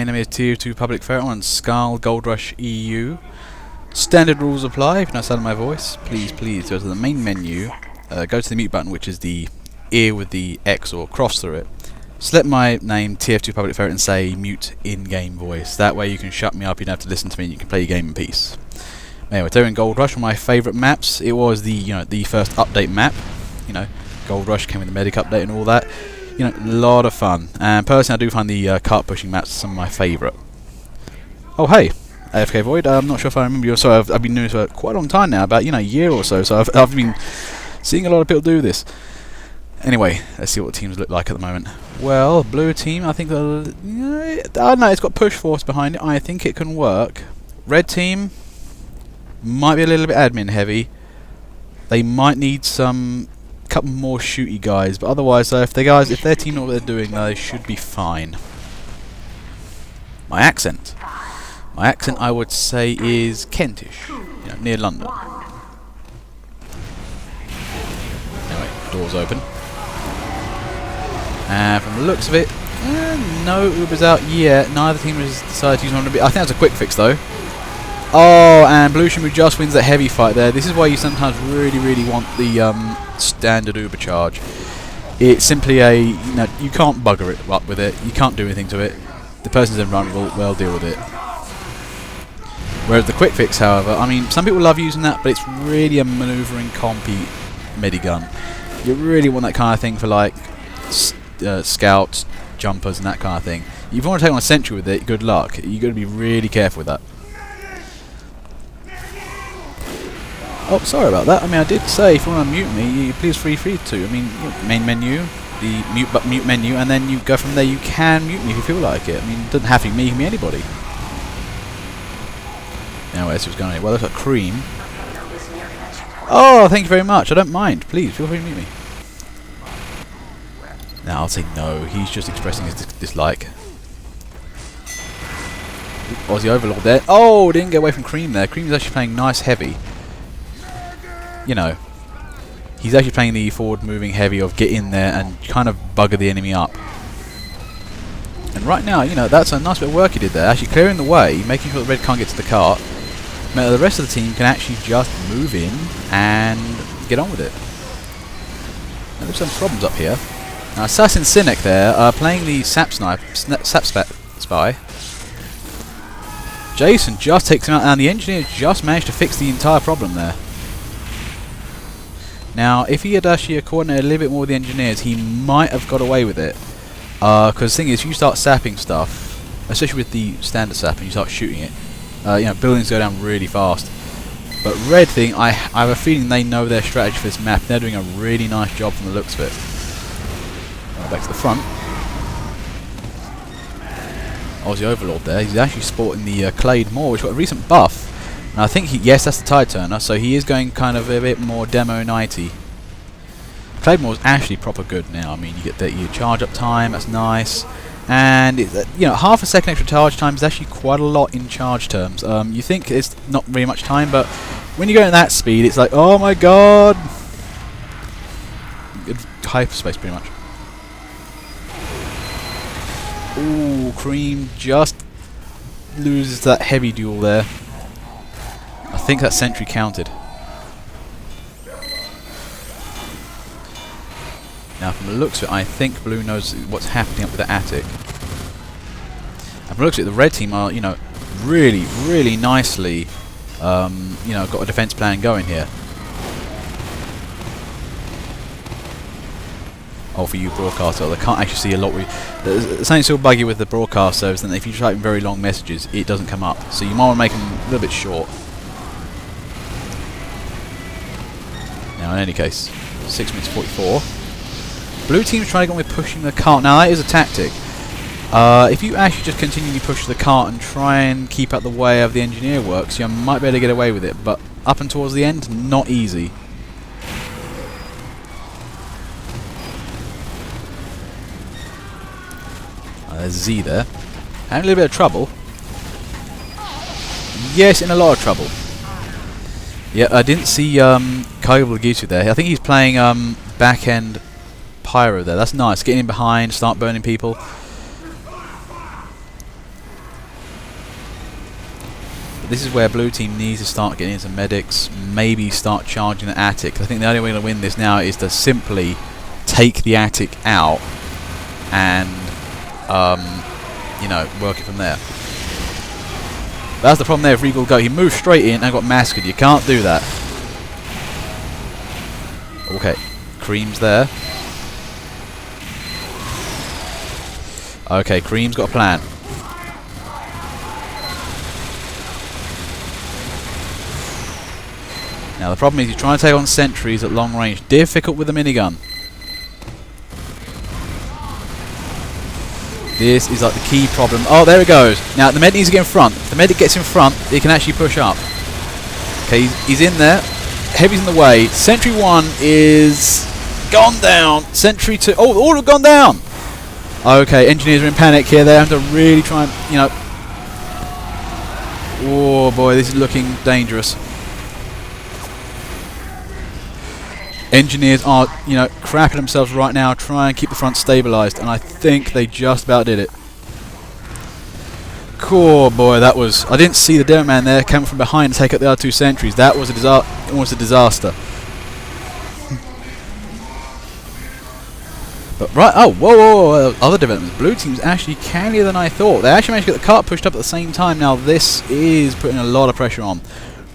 my name is Tier 2 Public Ferret on Skull Goldrush EU. Standard rules apply. If you're not selling my voice, please go to the main menu, go to the mute button, which is the ear with the X or cross through it. Select my name, TF2 Public Ferret, and say mute in-game voice. That way you can shut me up, you don't have to listen to me, and you can play your game in peace. Anyway, during Goldrush, one of my favourite maps. It was the the first update map. Goldrush came with the medic update and all that. A lot of fun. And personally, I do find the cart pushing maps some of my favourite. Oh hey, AFK Void. I'm not sure if I remember you. Sorry, I've been doing this for quite a long time now, about a year or so. So I've been seeing a lot of people do this. Anyway, let's see what the teams look like at the moment. Well, blue team, I think I don't know. It's got push force behind it. I think it can work. Red team might be a little bit admin heavy. They might need some couple more shooty guys, but otherwise, if their team know what they're doing, they should be fine. My accent, I would say, is Kentish, near London. Anyway, doors open, and from the looks of it, no Ubers out yet. Neither team has decided to use one. I think that's a quick fix though. Oh, and Blue Shamu just wins that heavy fight there. This is why you sometimes really want the standard Uber charge. It's simply you can't bugger it up with it. You can't do anything to it. The person's invulnerable. Well, deal with it. Whereas the quick fix, however, some people love using that, but it's really a manoeuvring compy medigun. You really want that kind of thing for like scouts, jumpers, and that kind of thing. If you want to take on a sentry with it, good luck. You've got to be really careful with that. Oh, sorry about that. I did say if you want to mute me, please feel free to. Main menu, the mute menu, and then you go from there. You can mute me if you feel like it. It doesn't have to be me, it can be anybody. Now, where's what's going on here? Well, that's a cream. Oh, thank you very much. I don't mind. Please, feel free to mute me. Now, I'll say no. He's just expressing his dislike. Aussie Overlord there. Oh, didn't get away from Cream there. Cream is actually playing nice heavy. He's actually playing the forward-moving heavy of get in there and kind of bugger the enemy up. And right now, that's a nice bit of work he did there. Actually clearing the way, making sure the red can't get to the cart. The rest of the team can actually just move in and get on with it. Now, there's some problems up here. Now, Assassin Cynic there, playing the Sap Spy. Jason just takes him out, and the engineer just managed to fix the entire problem there. Now, if he had actually coordinated a little bit more with the engineers, he might have got away with it. Because the thing is, you start sapping stuff, especially with the standard sap, and you start shooting it, buildings go down really fast. But Red thing, I have a feeling they know their strategy for this map. They're doing a really nice job from the looks of it. Back to the front. Aussie Overlord there. He's actually sporting the Claymore, which got a recent buff. And I think yes, that's the Tide Turner, so he is going kind of a bit more demo 90. Claymore's actually proper good now. You get your charge up time, that's nice. And half a second extra charge time is actually quite a lot in charge terms. You think it's not really much time, but when you go at that speed, it's like, oh my god! Hyperspace, pretty much. Ooh, Cream just loses that heavy duel there. I think that sentry counted. Now, from the looks of it, I think Blue knows what's happening up with the attic. And from the looks of it, the red team are, really nicely, got a defense plan going here. Oh, for you broadcaster, they can't actually see a lot. There's something so buggy with the broadcast service that if you type in very long messages, it doesn't come up. So you might want to make them a little bit short. Now, in any case, 6 minutes 44. Blue team's trying to go with pushing the cart. Now, that is a tactic. If you actually just continually push the cart and try and keep out the way of the engineer works, you might be able to get away with it. But up and towards the end, not easy. There's Z there. Having a little bit of trouble. Yes, in a lot of trouble. Yeah, I didn't see Kaiba Lagitu there. I think he's playing back-end Pyro there. That's nice. Getting in behind, start burning people. this is where blue team needs to start getting into medics, maybe start charging the attic. I think the only way to win this now is to simply take the attic out and you know, work it from there. But that's the problem there with Regal Go. He moved straight in and got massacred. You can't do that. Okay, Cream's there. Okay, Cream's got a plan. Now the problem is he's trying to take on sentries at long range. Difficult with the minigun. This is like the key problem. Oh, there it goes. Now the medic needs to get in front. If the medic gets in front, he can actually push up. Okay, he's in there. Heavy's in the way. Sentry 1 is gone down. Sentry 2. Oh, all have gone down. Okay, engineers are in panic here. They have to really try and, you know. Oh boy, this is looking dangerous. Engineers are, you know, crapping themselves right now, trying and keep the front stabilised, and I think they just about did it. Cool, boy, that was... I didn't see the demo man there coming from behind to take out the other two sentries. That was almost a disaster. But right, oh, whoa, other developments. Blue team's actually cannier than I thought. They actually managed to get the cart pushed up at the same time. Now this is putting a lot of pressure on.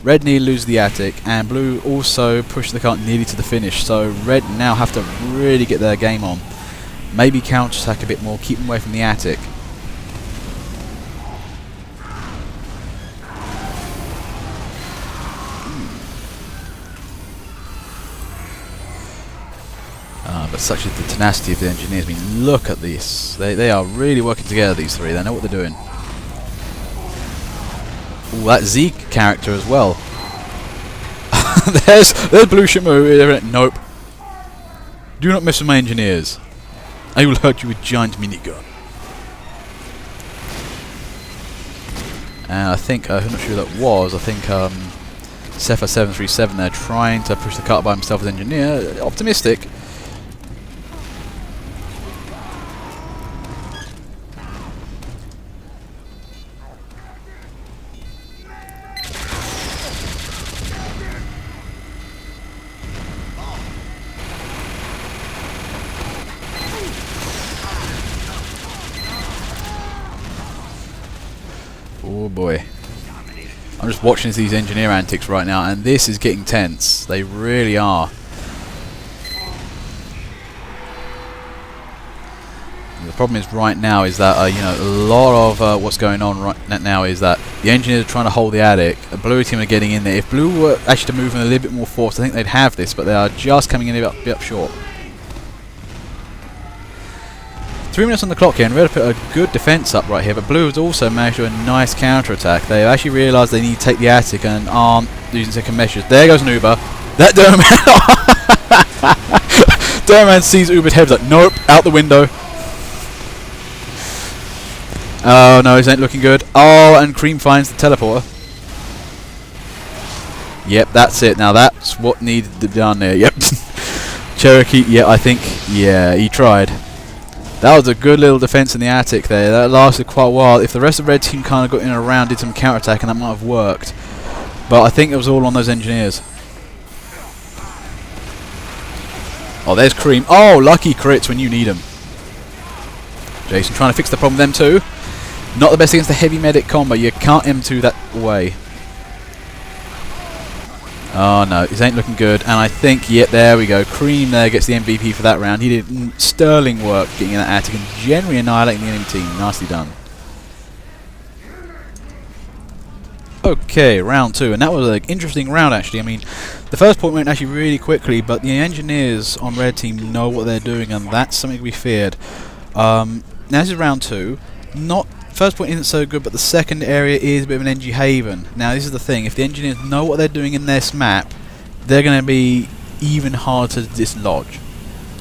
Red nearly loses the attic, and blue also pushed the cart nearly to the finish. So red now have to really get their game on. Maybe counter-attack a bit more, keep them away from the attic. But such is the tenacity of the engineers. I mean, look at this. They are really working together, these three. They know what they're doing. Ooh, that Zeke character as well. there's Blue Shamu. Nope. Do not mess with my engineers. I will hurt you with giant minigun. And I think, I'm not sure who that was. I think Cepha737 there trying to push the cart by himself as engineer. Optimistic. Oh boy. I'm just watching these engineer antics right now, and this is getting tense. They really are. And the problem is right now is that you know, a lot of what's going on right now is that the engineers are trying to hold the attic. The blue team are getting in there. If blue were actually to move in a little bit more force, I think they'd have this, but they are just coming in a bit up short. 3 minutes on the clock here, and Red put a good defence up right here, but Blue has also managed to do a nice counter-attack. They've actually realised they need to take the attic and aren't using second measures. There goes an Uber. That Derman... Derman sees Uber's head, like, nope, out the window. Oh no, this ain't looking good. Oh, and Cream finds the teleporter. Yep, that's it. Now that's what needed to be done there. Yep. Cherokee, yeah, I think, yeah, he tried. That was a good little defence in the attic there. That lasted quite a while. If the rest of the red team kind of got in and around, did some counter-attack, and that might have worked. But I think it was all on those engineers. Oh, there's Cream. Oh, lucky crits when you need them. Jason trying to fix the problem with them too. Not the best against the heavy medic combo. You can't M2 that way. Oh no, this ain't looking good, and I think, yep, there we go. Cream there gets the MVP for that round. He did sterling work getting in that attic and generally annihilating the enemy team. Nicely done. Okay, round 2, and that was an interesting round actually. I mean, the first point went actually really quickly, but the engineers on red team know what they're doing, and that's something to be feared. Now this is round 2. First point isn't so good, but the second area is a bit of an NG haven. Now this is the thing, if the engineers know what they're doing in this map, they're going to be even harder to dislodge.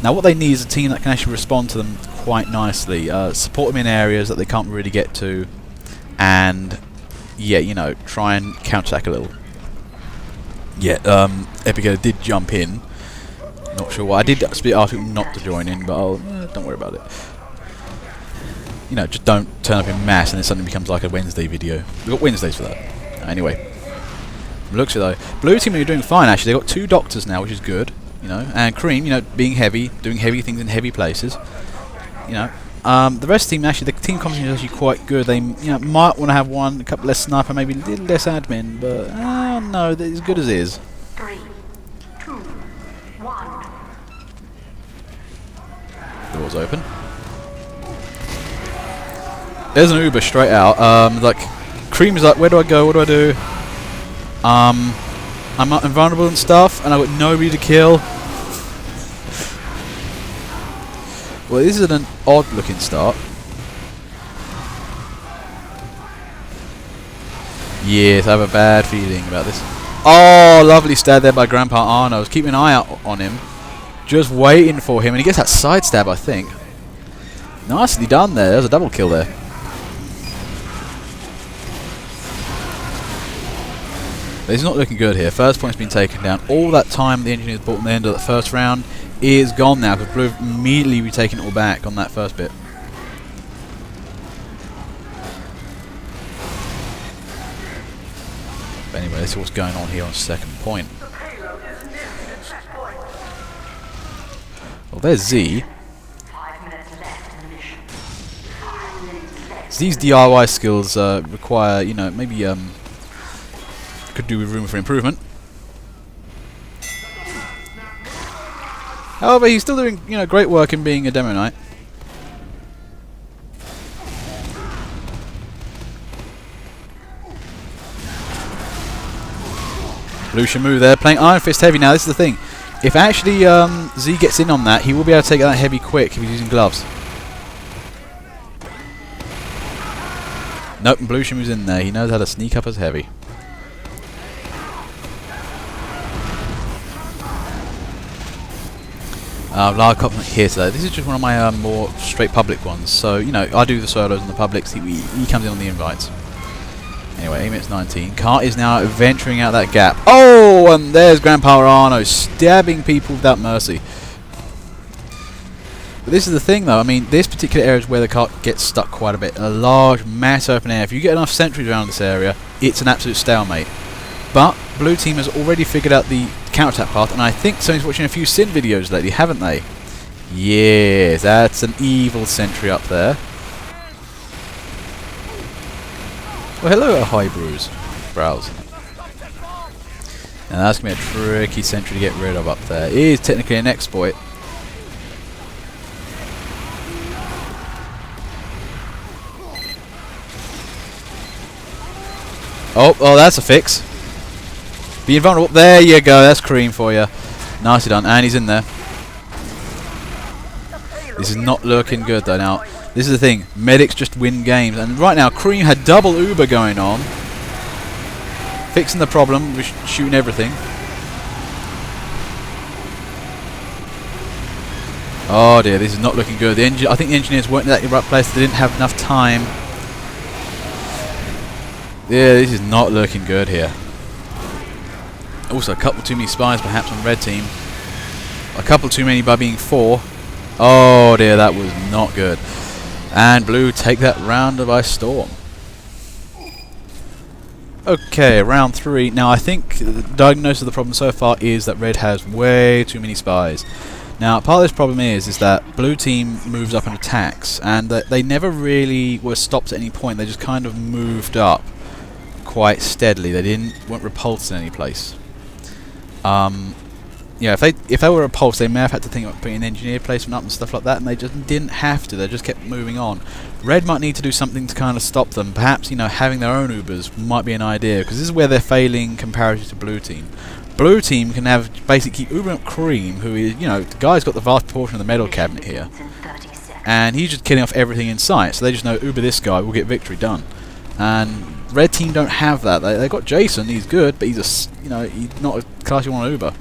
Now what they need is a team that can actually respond to them quite nicely, support them in areas that they can't really get to, and yeah, you know, try and counterattack a little. Yeah, Epico did jump in. Not sure why. I did ask people not to join in, but don't worry about it. You know, just don't turn up in mass and it suddenly becomes like a Wednesday video. We've got Wednesdays for that. Anyway, looks it though. Blue team are doing fine actually. They've got 2 doctors now, which is good. You know, and Cream, you know, being heavy, doing heavy things in heavy places. You know, the rest of the team actually, the team composition is actually quite good. They, you know, might want to have a couple less sniper, maybe a little less admin, but no, they're as good as is. 3, 2, 1. Doors open. There's an Uber straight out. Like, Cream is like, where do I go? What do I do? I'm invulnerable and stuff, and I've got nobody to kill. Well, this is an odd-looking start. Yes, I have a bad feeling about this. Oh, lovely stab there by Grandpa Arno. I was keeping an eye out on him, just waiting for him, and he gets that side stab, I think. Nicely done there. There's a double kill there. But it's not looking good here. First point's been taken down. All that time the engineers bought in the end of the first round is gone now, because Blue have immediately retaken it all back on that first bit. But anyway, let's see what's going on here on second point. Well, there's Z. So these DIY skills require, you know, maybe could do with room for improvement. However, he's still doing, you know, great work in being a demo knight. Blue Shamu there, playing Iron Fist heavy now. This is the thing. If actually Z gets in on that, he will be able to take that heavy quick if he's using gloves. Nope, Blue Shamu's in there. He knows how to sneak up as heavy. Live compliment here today. This is just one of my more straight public ones. So, you know, I do the solos and the publics. He comes in on the invites. Anyway, A-minutes 19. Cart is now venturing out that gap. Oh, and there's Grandpa Arno stabbing people without mercy. But this is the thing, though. I mean, this particular area is where the cart gets stuck quite a bit. A large, mass open area. If you get enough sentries around this area, it's an absolute stalemate. But Blue team has already figured out the counterattack path, and I think someone's watching a few Sin videos lately, haven't they? Yes, that's an evil sentry up there. Well, hello, High Brews. Browse. Now that's going to be a tricky sentry to get rid of up there. It is technically an exploit. Oh, that's a fix. Be invulnerable. There you go. That's cream for you. Nicely done. And he's in there. This is not looking good though. Now, this is the thing. Medics just win games. And right now, Cream had double Uber going on. Fixing the problem with shooting everything. Oh dear, this is not looking good. I think the engineers weren't in that right place. They didn't have enough time. Yeah, this is not looking good here. Also, a couple too many spies perhaps on red team. A couple too many by being 4. Oh dear, that was not good. And blue take that round by storm. Okay, round 3. Now I think the diagnosis of the problem so far is that red has way too many spies. Now part of this problem is that blue team moves up and attacks, and they never really were stopped at any point. They just kind of moved up quite steadily. They weren't repulsed in any place. Yeah, if they were repulsed, they may have had to think about putting an engineer placement up and stuff like that, and they just didn't have to. They just kept moving on. Red might need to do something to kind of stop them. Perhaps, you know, having their own Ubers might be an idea, because this is where they're failing comparatively to blue team. Blue team can have basically keep Ubering up Cream, who is, you know, the guy's got the vast portion of the medal cabinet here, and he's just killing off everything in sight. So they just know Uber this guy, we'll get victory done. And red team don't have that. They got Jason, he's good, but he's a, you know, he's not a class you want to Uber.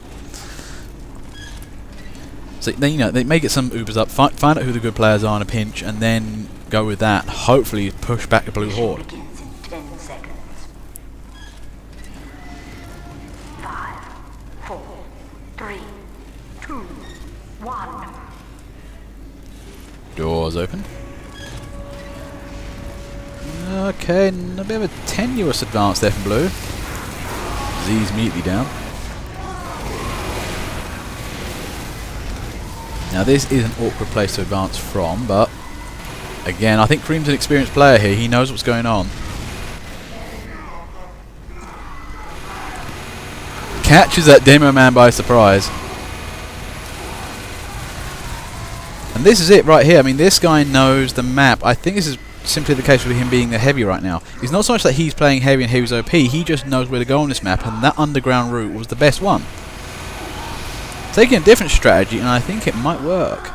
So then, you know, they may get some Ubers up, find out who the good players are in a pinch, and then go with that. Hopefully, push back the blue horde. 10 seconds. 5, 4, 3, 2, 1. Doors open. Okay, a bit of a tenuous advance there from Blue. Z's immediately down. Now this is an awkward place to advance from, but again, I think Cream's an experienced player here. He knows what's going on. Catches that Demo Man by surprise. And this is it right here. I mean, this guy knows the map. I think this is simply the case with him being the heavy right now. It's not so much that he's playing heavy and heavy's OP, he just knows where to go on this map, and that underground route was the best one. Taking a different strategy, and I think it might work.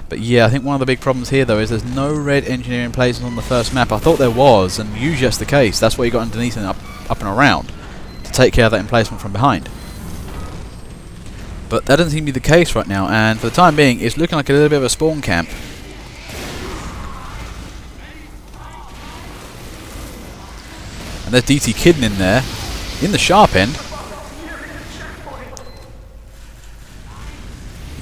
But yeah, I think one of the big problems here though is there's no red engineering placements on the first map. I thought there was, and usually that's the case. That's why you got underneath and up and around to take care of that emplacement from behind. But that doesn't seem to be the case right now, and for the time being it's looking like a little bit of a spawn camp. And there's DT Kidden in there, in the sharp end.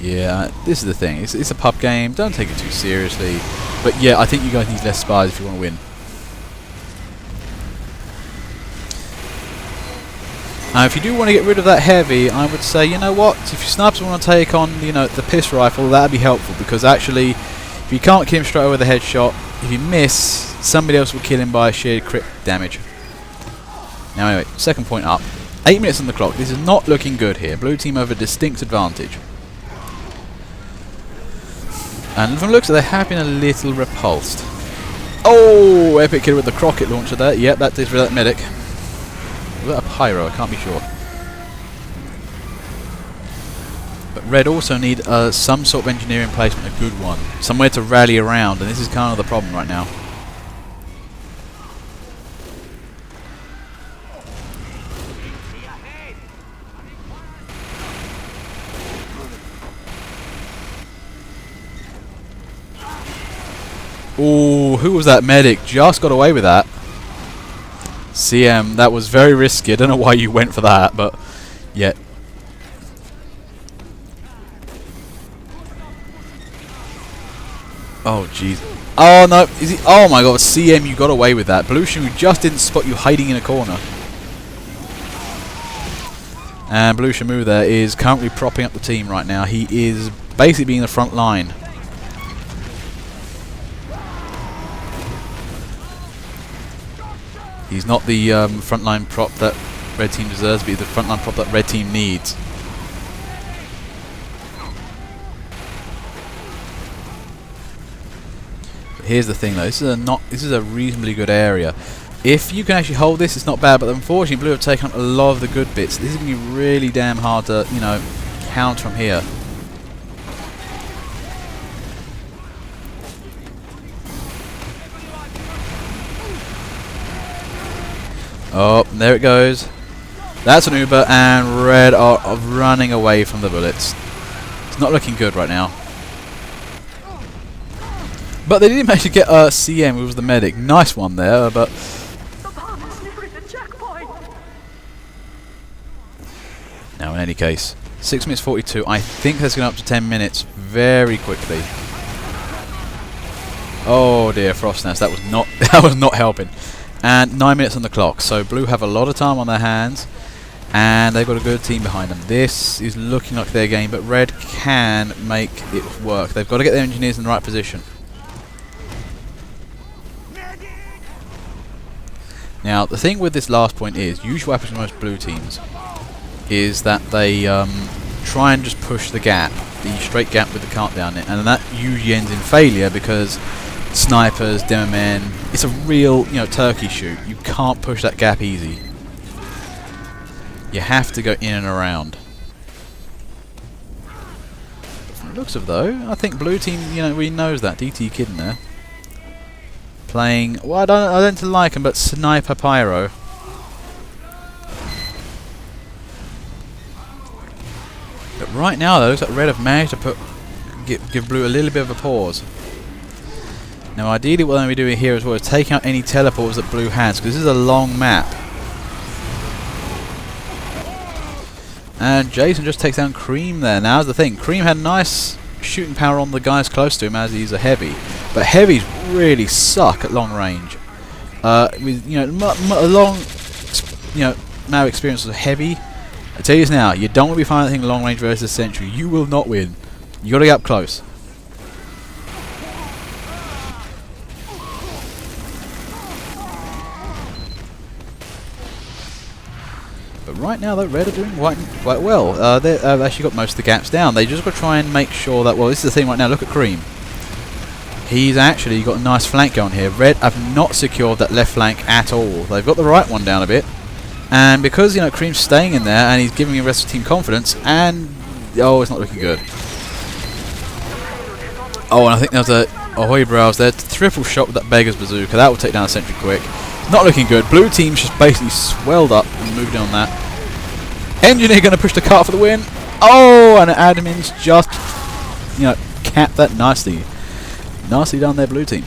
Yeah, this is the thing. It's a pub game. Don't take it too seriously. But yeah, I think you guys need less spies if you want to win. Now, if you do want to get rid of that heavy, I would say, you know what? If your snipers want to take on, you know, the piss rifle, that'd be helpful, because actually, if you can't kill him straight away with a headshot, if you miss, somebody else will kill him by sheer crit damage. Now, anyway, second point up. 8 minutes on the clock. This is not looking good here. Blue team have a distinct advantage. And from the looks of it, they have been a little repulsed. Oh, epic kill with the rocket launcher there. Yep, that is for that medic. Was that a pyro? I can't be sure. But Red also need some sort of engineering placement, a good one. Somewhere to rally around, and this is kind of the problem right now. Ooh, who was that medic? Just got away with that. CM, that was very risky. I don't know why you went for that, but yeah. Oh jeez. Oh no, is he? Oh my god, CM, you got away with that. Blue Shamu just didn't spot you hiding in a corner. And Blue Shamu there is currently propping up the team right now. He is basically being the front line. He's not the frontline prop that Red Team deserves, but he's the frontline prop that Red Team needs. But here's the thing, though. This is a reasonably good area. If you can actually hold this, it's not bad. But unfortunately, Blue have taken up a lot of the good bits. This is going to be really damn hard to, you know, count from here. Oh, there it goes. That's an Uber, and Red are running away from the bullets. It's not looking good right now. But they did manage to get CM, who was the medic. Nice one there, but... Now, in any case, 6 minutes 42. I think that's going up to 10 minutes very quickly. Oh dear, Frostnest, that was not helping. And 9 minutes on the clock, so Blue have a lot of time on their hands, and they've got a good team behind them. This is looking like their game, but Red can make it work. They've got to get their engineers in the right position. Now, the thing with this last point is, usually what happens with most Blue teams is that they try and just push the gap, the straight gap with the cart down it, and that usually ends in failure because snipers, demo men, it's a real, you know, turkey shoot. You can't push that gap easy. You have to go in and around. But from the looks of though, I think Blue team, you know, really knows that. DT Kid in there. Playing, well, I don't like him, but Sniper Pyro. But right now though, it looks like Red have managed to give Blue a little bit of a pause. Now ideally what I'm going to be doing here as well is taking out any teleports that Blue has, because this is a long map. And Jason just takes down Cream there. Now, that's the thing. Cream had nice shooting power on the guys close to him as he's a heavy. But heavies really suck at long range. With a long, amount of experience with heavy, I tell you this now, you don't want to be fighting anything long range versus sentry. You will not win. You got to get up close. But right now, the red are doing quite well. They've actually got most of the gaps down. They just got to try and make sure that. Well, this is the thing right now. Look at Cream. He's actually got a nice flank going here. Red have not secured that left flank at all. They've got the right one down a bit, and because Cream's staying in there and he's giving the rest of the team confidence, and it's not looking good. Oh, and I think there's a Ahoy Browse there. Triple shot with that Beggar's Bazooka. That will take down a sentry quick. Not looking good. Blue team's just basically swelled up and moved in on that. Engineer going to push the cart for the win. Oh, and admin's just capped that nicely. Nicely done there, blue team.